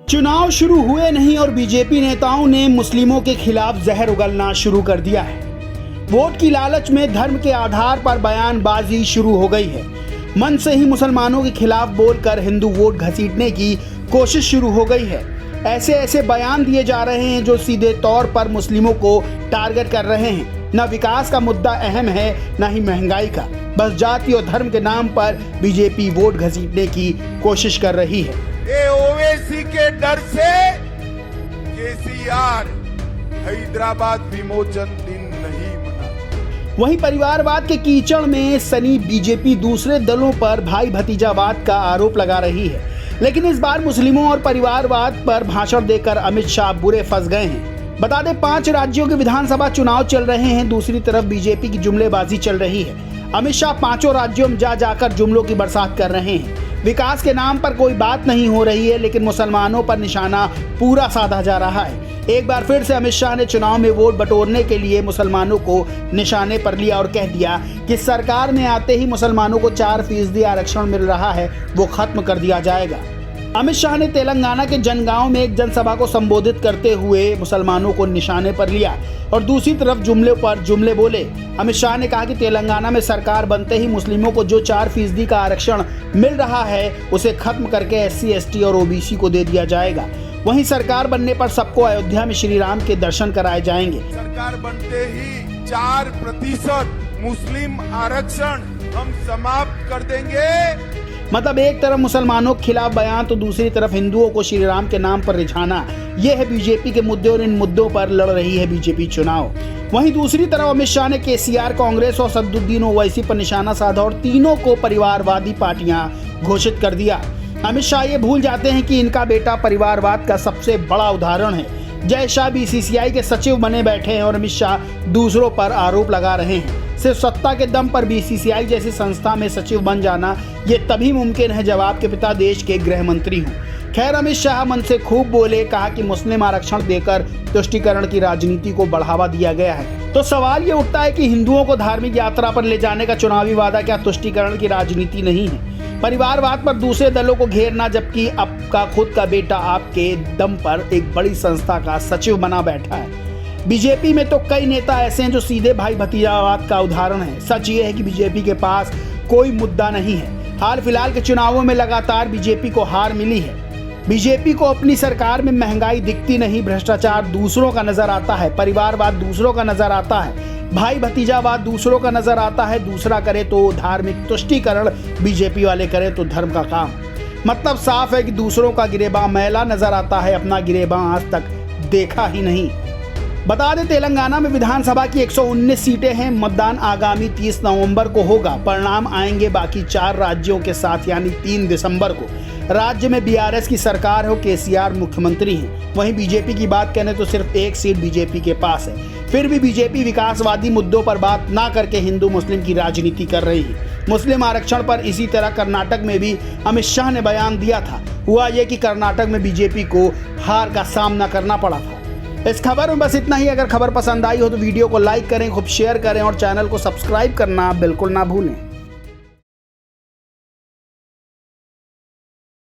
चुनाव शुरू हुए नहीं और बीजेपी नेताओं ने मुस्लिमों के खिलाफ जहर उगलना शुरू कर दिया है। वोट की लालच में धर्म के आधार पर बयानबाजी शुरू हो गई है। मन से ही मुसलमानों के खिलाफ बोलकर हिंदू वोट घसीटने की कोशिश शुरू हो गई है। ऐसे बयान दिए जा रहे हैं जो सीधे तौर पर मुस्लिमों को टारगेट कर रहे हैं। न विकास का मुद्दा अहम है न ही महंगाई का, बस जाति और धर्म के नाम पर बीजेपी वोट घसीटने की कोशिश कर रही है। ये ओवैसी के डर से केसीआर हैदराबाद विमोचन दिन नहीं मना। वहीं परिवारवाद के कीचड़ में सनी बीजेपी दूसरे दलों पर भाई भतीजावाद का आरोप लगा रही है, लेकिन इस बार मुस्लिमों और परिवारवाद पर भाषण देकर अमित शाह बुरे फंस गए हैं। बता दें 5 राज्यों के विधानसभा चुनाव चल रहे हैं, दूसरी तरफ बीजेपी की जुमलेबाजी चल रही है। अमित शाह 5 राज्यों में जाकर जुमलों की बरसात कर रहे हैं। विकास के नाम पर कोई बात नहीं हो रही है, लेकिन मुसलमानों पर निशाना पूरा साधा जा रहा है। एक बार फिर से अमित शाह ने चुनाव में वोट बटोरने के लिए मुसलमानों को निशाने पर लिया और कह दिया कि सरकार में आते ही मुसलमानों को 4% आरक्षण मिल रहा है, वो खत्म कर दिया जाएगा। अमित शाह ने तेलंगाना के जनगांव में एक जनसभा को संबोधित करते हुए मुसलमानों को निशाने पर लिया और दूसरी तरफ जुमले पर जुमले बोले। अमित शाह ने कहा कि तेलंगाना में सरकार बनते ही मुस्लिमों को जो 4% का आरक्षण मिल रहा है उसे खत्म करके SC, ST और OBC को दे दिया जाएगा। वहीं सरकार बनने पर सबको अयोध्या में श्री राम के दर्शन कराए जाएंगे। सरकार बनते ही 4% मुस्लिम आरक्षण हम समाप्त कर देंगे। मतलब एक तरफ मुसलमानों के खिलाफ बयान तो दूसरी तरफ हिंदुओं को श्री राम के नाम पर रिझाना, यह है बीजेपी के मुद्दे और इन मुद्दों पर लड़ रही है बीजेपी चुनाव। वहीं दूसरी तरफ अमित शाह ने केसीआर, कांग्रेस और सदुद्दीन ओवैसी पर निशाना साधा और तीनों को परिवारवादी पार्टियां घोषित कर दिया। अमित शाह ये भूल जाते हैं कि इनका बेटा परिवारवाद का सबसे बड़ा उदाहरण है। जय शाह BCCI के सचिव बने बैठे हैं और अमित शाह दूसरों पर आरोप लगा रहे हैं। सिर्फ सत्ता के दम पर BCCI जैसी संस्था में सचिव बन जाना ये तभी मुमकिन है जब आपके पिता देश के गृह मंत्री हों। खैर, अमित शाह मन से खूब बोले, कहा कि मुस्लिम आरक्षण देकर तुष्टीकरण की राजनीति को बढ़ावा दिया गया है। तो सवाल ये उठता है कि हिंदुओं को धार्मिक यात्रा पर ले जाने का चुनावी वादा क्या तुष्टीकरण की राजनीति नहीं है? परिवारवाद पर दूसरे दलों को घेरना, जबकि आपका खुद का बेटा आपके दम पर एक बड़ी संस्था का सचिव बना बैठा है। बीजेपी में तो कई नेता ऐसे हैं जो सीधे भाई भतीजावाद का उदाहरण है। सच ये है कि बीजेपी के पास कोई मुद्दा नहीं है। हाल फिलहाल के चुनावों में लगातार बीजेपी को हार मिली है। बीजेपी को अपनी सरकार में महंगाई दिखती नहीं, भ्रष्टाचार दूसरों का नजर आता है, परिवारवाद दूसरों का नजर आता है, भाई भतीजावाद दूसरों का नजर आता है। दूसरा करे तो धार्मिक तुष्टीकरण, बीजेपी वाले करें तो धर्म का काम। मतलब साफ है कि दूसरों का गिरेबां मैला नजर आता है, अपना गिरेबां आज तक देखा ही नहीं। बता दें तेलंगाना में विधानसभा की 119 सीटें हैं। मतदान आगामी 30 नवंबर को होगा। परिणाम आएंगे बाकी 4 राज्यों के साथ, यानी 3 दिसंबर को। राज्य में BRS की सरकार हो, केसीआर मुख्यमंत्री हैं। वहीं बीजेपी की बात करें तो सिर्फ 1 सीट बीजेपी के पास है। फिर भी बीजेपी विकासवादी मुद्दों पर बात ना करके हिंदू मुस्लिम की राजनीति कर रही है। मुस्लिम आरक्षण पर इसी तरह कर्नाटक में भी अमित शाह ने बयान दिया था। हुआ यह कि कर्नाटक में बीजेपी को हार का सामना करना पड़ा था। इस खबर में बस इतना ही। अगर खबर पसंद आई हो तो वीडियो को लाइक करें, खूब शेयर करें और चैनल को सब्सक्राइब करना बिल्कुल ना भूलें।